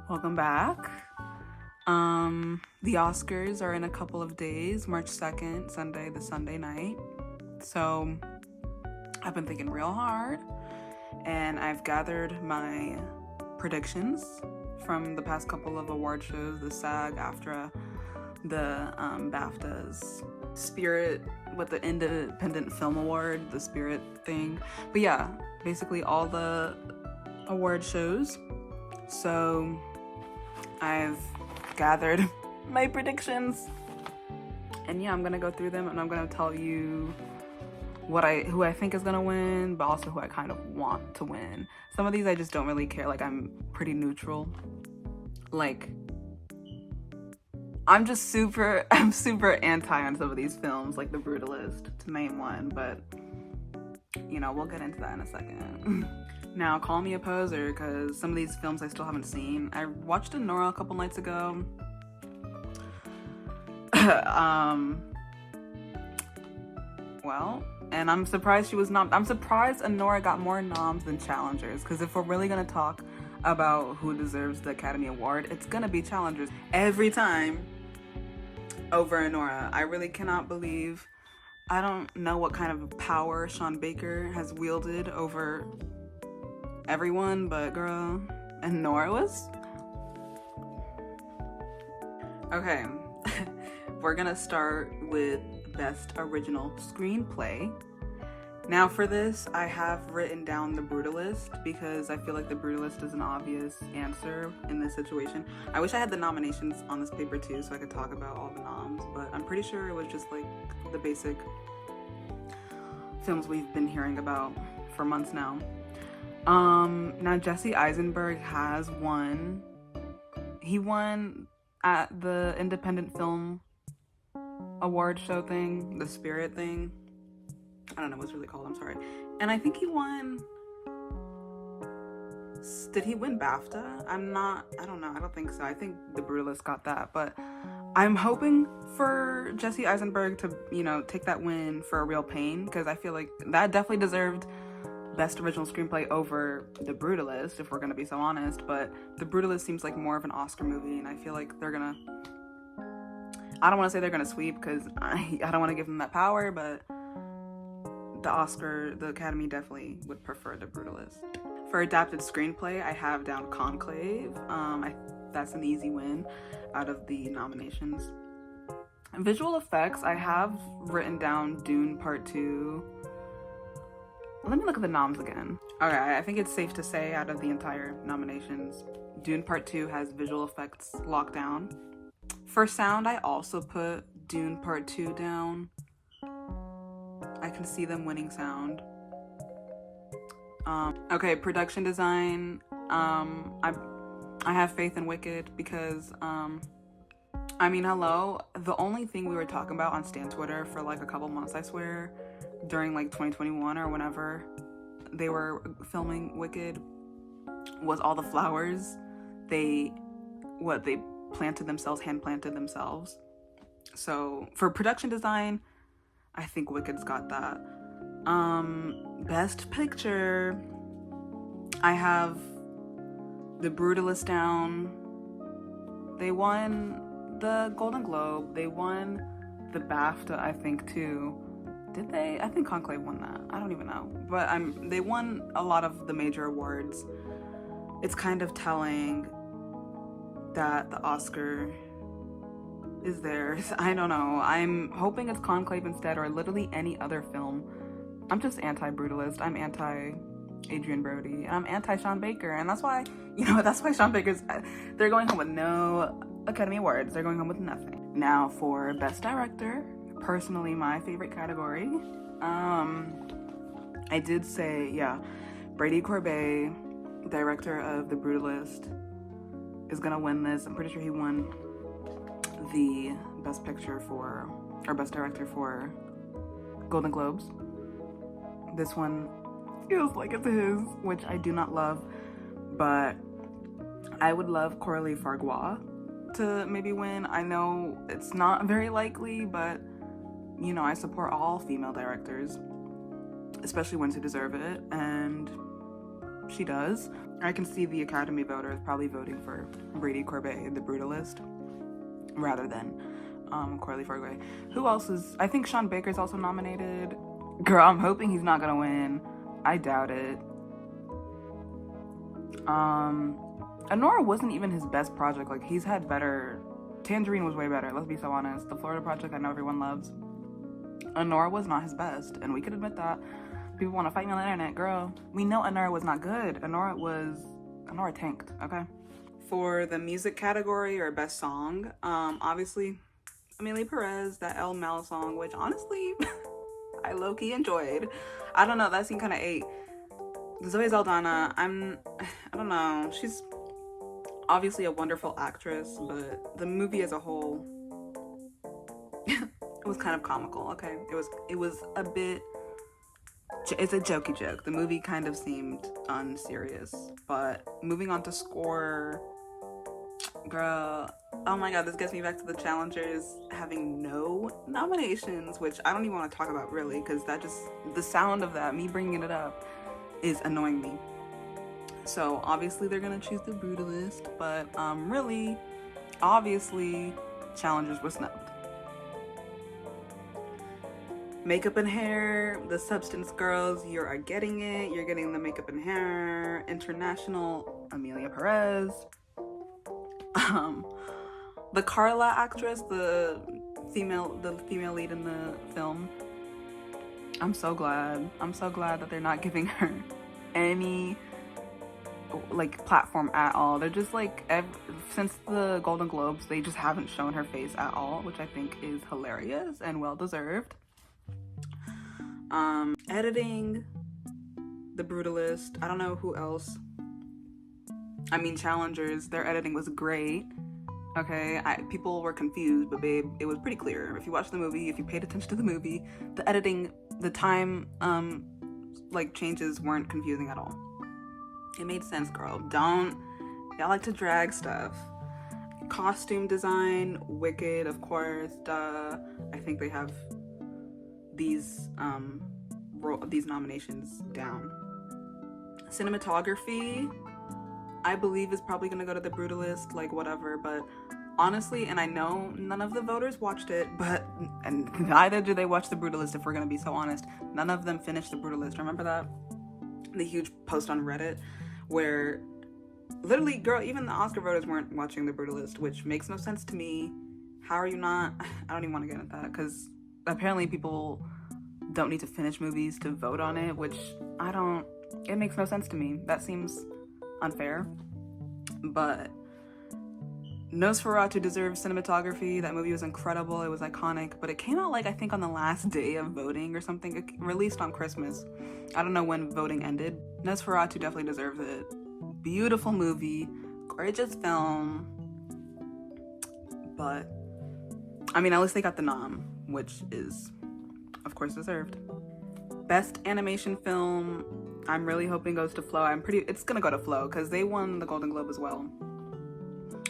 Welcome back. The Oscars are in a couple of days, March 2nd, Sunday, the Sunday night. So I've been thinking real hard and I've gathered my predictions from the past couple of award shows, the SAG, AFTRA, the BAFTAs, Spirit with the Independent Film Award, the Spirit thing. But yeah, basically all the award shows. So I've gathered my predictions, and yeah, I'm gonna go through them and I'm gonna tell you who I think is gonna win, but also who I kind of want to win. Some of these I just don't really care. Like, I'm pretty neutral. Like, I'm super anti on some of these films, like The Brutalist, to name one, but you know, we'll get into that in a second. Now, call me a poser, because some of these films I still haven't seen. I watched Anora a couple nights ago. Well, and I'm surprised I'm surprised Anora got more noms than challengers, because if we're really gonna talk about who deserves the Academy Award, it's gonna be challengers every time over Anora. I really cannot believe, I don't know what kind of power Sean Baker has wielded over everyone, but girl, and Nora was. Okay, we're gonna start with Best Original Screenplay. Now for this, I have written down The Brutalist because I feel like The Brutalist is an obvious answer in this situation. I wish I had the nominations on this paper too so I could talk about all the noms, but I'm pretty sure it was just like the basic films we've been hearing about for months now. Now Jesse Eisenberg has won. He won at the Independent Film Award show thing, the Spirit thing. I don't know what's really called, I'm sorry. And I think he won, did he win BAFTA? I don't know, I don't think so. I think The Brutalist got that, but I'm hoping for Jesse Eisenberg to, you know, take that win for A Real Pain, because I feel like that definitely deserved Best Original Screenplay over The Brutalist, if we're gonna be so honest. But The Brutalist seems like more of an Oscar movie, and I feel like they're gonna, I don't want to say they're gonna sweep, because I don't want to give them that power, but the Academy definitely would prefer The Brutalist. For adapted screenplay, I have down Conclave. That's an easy win out of the nominations. Visual effects, I have written down Dune Part 2. Let me look at the noms again. Okay, I think it's safe to say out of the entire nominations, Dune Part 2 has visual effects locked down. For sound, I also put Dune Part 2 down. I can see them winning sound. Okay, production design. I have faith in Wicked because, I mean, hello. The only thing we were talking about on Stan Twitter for like a couple months, I swear, during like 2021 or whenever they were filming Wicked, was all the flowers they planted themselves, hand planted themselves. So for production design, I think Wicked's got that. Best picture, I have The Brutalist down. They won the Golden Globe. They won the BAFTA, I think, too. Did they? I think Conclave won that. I don't even know. But they won a lot of the major awards. It's kind of telling that the Oscar is theirs. I don't know. I'm hoping it's Conclave instead, or literally any other film. I'm just anti-Brutalist. I'm anti-Adrian Brody. And I'm anti-Sean Baker. And that's why, that's why Sean Baker's, they're going home with no Academy Awards. They're going home with nothing. Now for Best Director, personally my favorite category. I did say, Brady Corbet, director of The Brutalist, is gonna win this. I'm pretty sure he won the Best Picture or Best Director for Golden Globes. This one feels like it's his, which I do not love, but I would love Coralie Fargois to maybe win. I know it's not very likely, but I support all female directors, especially ones who deserve it, and she does. I can see the Academy voters probably voting for Brady Corbet, The Brutalist, rather than Corley Ferguet. Who else is? I think Sean Baker's also nominated. Girl, I'm hoping he's not gonna win. I doubt it. Anora wasn't even his best project. Like, he's had better. Tangerine was way better, let's be so honest. The Florida Project, I know everyone loves. Anora was not his best, and we could admit that. People want to fight me on the internet. Girl, we know Anora was not good. Anora tanked, okay? For the music category or best song, obviously, Amelia Perez, that El Mal song, which honestly, I low-key enjoyed. I don't know, that scene kind of ate. Zoe Saldana, I don't know, she's obviously a wonderful actress, but the movie as a whole, it was kind of comical, okay? It was a bit, it's a jokey joke. The movie kind of seemed unserious, but moving on to score, girl, oh my god, this gets me back to the challengers having no nominations, which I don't even want to talk about really, because that just, the sound of that, me bringing it up, is annoying me. So obviously they're gonna choose The Brutalist, but really, obviously, challengers were snubbed. Makeup and hair, the Substance Girls, you are getting it. You're getting the makeup and hair. International, Amelia Perez. The Carla actress, the female lead in the film. I'm so glad that they're not giving her any like platform at all. They're just like, since the Golden Globes, they just haven't shown her face at all, which I think is hilarious and well deserved. Editing, The Brutalist. I don't know who else. I mean, challengers, their editing was great. Okay, people were confused, but babe, it was pretty clear. If you watched the movie, if you paid attention to the movie, the editing, the time, like changes weren't confusing at all. It made sense, girl. Y'all like to drag stuff. Costume design, Wicked, of course, duh. I think they have these nominations down. Cinematography, I believe, is probably gonna go to The Brutalist, like whatever, but honestly, and I know none of the voters watched it, and neither do they watch The Brutalist, if we're gonna be so honest. None of them finished The Brutalist. Remember that? The huge post on Reddit where literally, girl, even the Oscar voters weren't watching The Brutalist, which makes no sense to me. How are you not? I don't even want to get into that, because apparently people don't need to finish movies to vote on it, which it makes no sense to me. That seems unfair. But Nosferatu deserves cinematography. That movie was incredible. It was iconic, but it came out like, I think on the last day of voting or something. It released on Christmas. I don't know when voting ended. Nosferatu definitely deserves it. Beautiful movie, gorgeous film. But I mean, at least they got the nom, which is of course deserved. Best animation film, I'm really hoping goes to Flow. It's gonna go to Flow because they won the Golden Globe as well.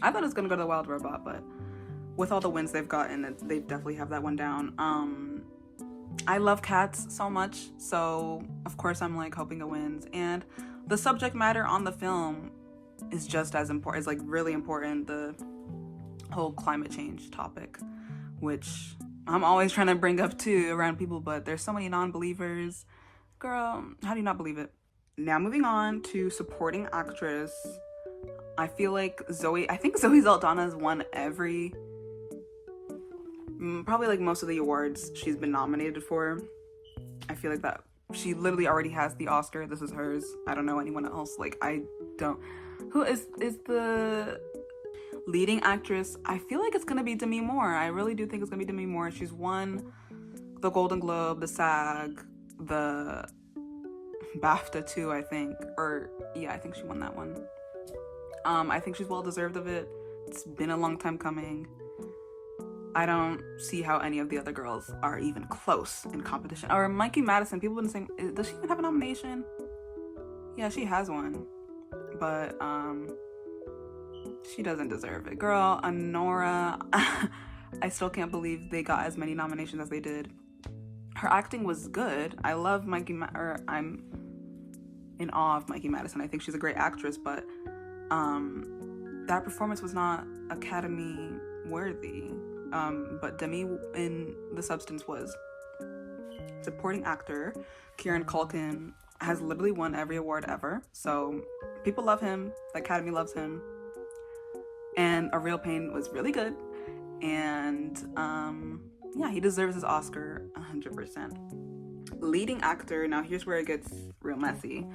I thought it was gonna go to Wild Robot, but with all the wins they've gotten, they definitely have that one down. I love Cats so much, so of course I'm like hoping it wins. And the subject matter on the film is just as important. It's like really important, the whole climate change topic, which I'm always trying to bring up too around people, but there's so many non-believers. Girl, how do you not believe it? Now moving on to supporting actress. I feel like Zoe Saldana's won probably like most of the awards she's been nominated for. I feel like that she literally already has the Oscar. This is hers. I don't know anyone else. Like, who is the leading actress? I feel like it's gonna be Demi Moore. I really do think it's gonna be Demi Moore. She's won the Golden Globe, the SAG, the BAFTA too, I think. I think she won that one. I think she's well deserved of it. It's been a long time coming. I don't see how any of the other girls are even close in competition. Or Mikey Madison, people have been saying, does she even have a nomination? Yeah, she has one. But, she doesn't deserve it. Girl, Anora, I still can't believe they got as many nominations as they did. Her acting was good. I love in awe of Mikey Madison. I think she's a great actress, but that performance was not Academy worthy. But Demi in The Substance was. Supporting actor Kieran Culkin has literally won every award ever, so people love him. The Academy loves him. And A Real Pain was really good, and yeah, he deserves his Oscar 100%. Leading actor, now here's where it gets real messy.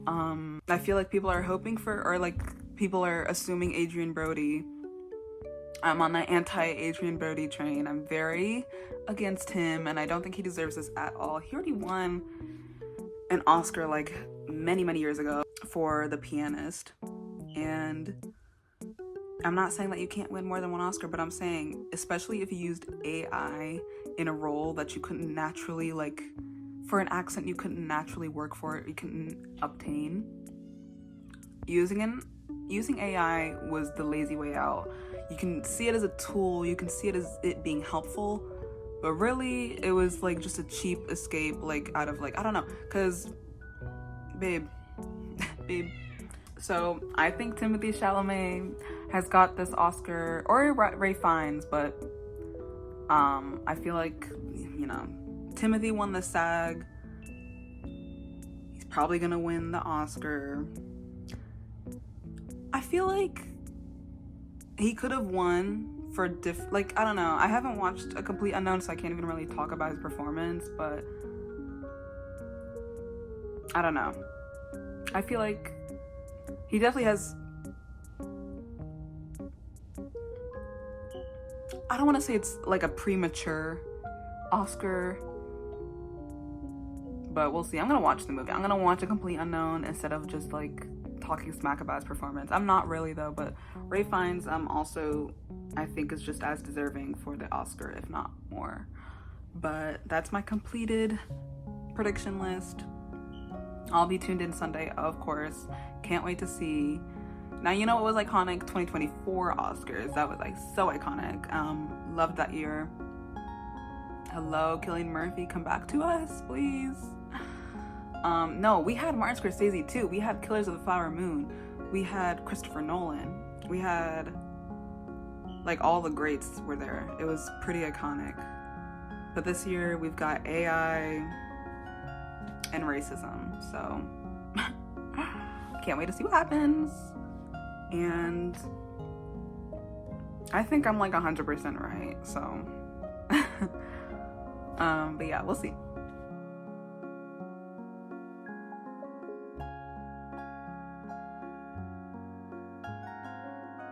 I feel like people are hoping for, or like people are assuming Adrien Brody. I'm on the anti-Adrien Brody train. I'm very against him, and I don't think he deserves this at all. He already won an Oscar like many, many years ago for The Pianist. And I'm not saying that you can't win more than one Oscar, but I'm saying, especially if you used AI in a role that you couldn't naturally, like, for an accent you couldn't naturally work for, you couldn't obtain. Using AI was the lazy way out. You can see it as a tool, you can see it as it being helpful, but really it was like just a cheap escape, like out of like, I don't know, because babe. So I think Timothée Chalamet has got this Oscar, or Ray Fiennes, but I feel like, you know, Timothy won the SAG. He's probably gonna win the Oscar. I feel like he could have won for like, I don't know. I haven't watched A Complete Unknown, so I can't even really talk about his performance, but I don't know. I feel like he definitely has, I don't want to say it's like a premature Oscar, but we'll see. I'm gonna watch the movie. I'm gonna watch A Complete Unknown instead of just like talking smack about his performance. I'm not really though, but Ray Fiennes also, I think, is just as deserving for the Oscar, if not more. But that's my completed prediction list. I'll be tuned in Sunday, of course. Can't wait to see. Now, you know what was iconic? 2024 Oscars. That was like so iconic. Loved that year. Hello, Cillian Murphy, come back to us, please. No, we had Martin Scorsese too. We had Killers of the Flower Moon. We had Christopher Nolan. We had, like, all the greats were there. It was pretty iconic. But this year we've got AI and racism, so can't wait to see what happens. And I think I'm like 100% right, so but yeah, we'll see.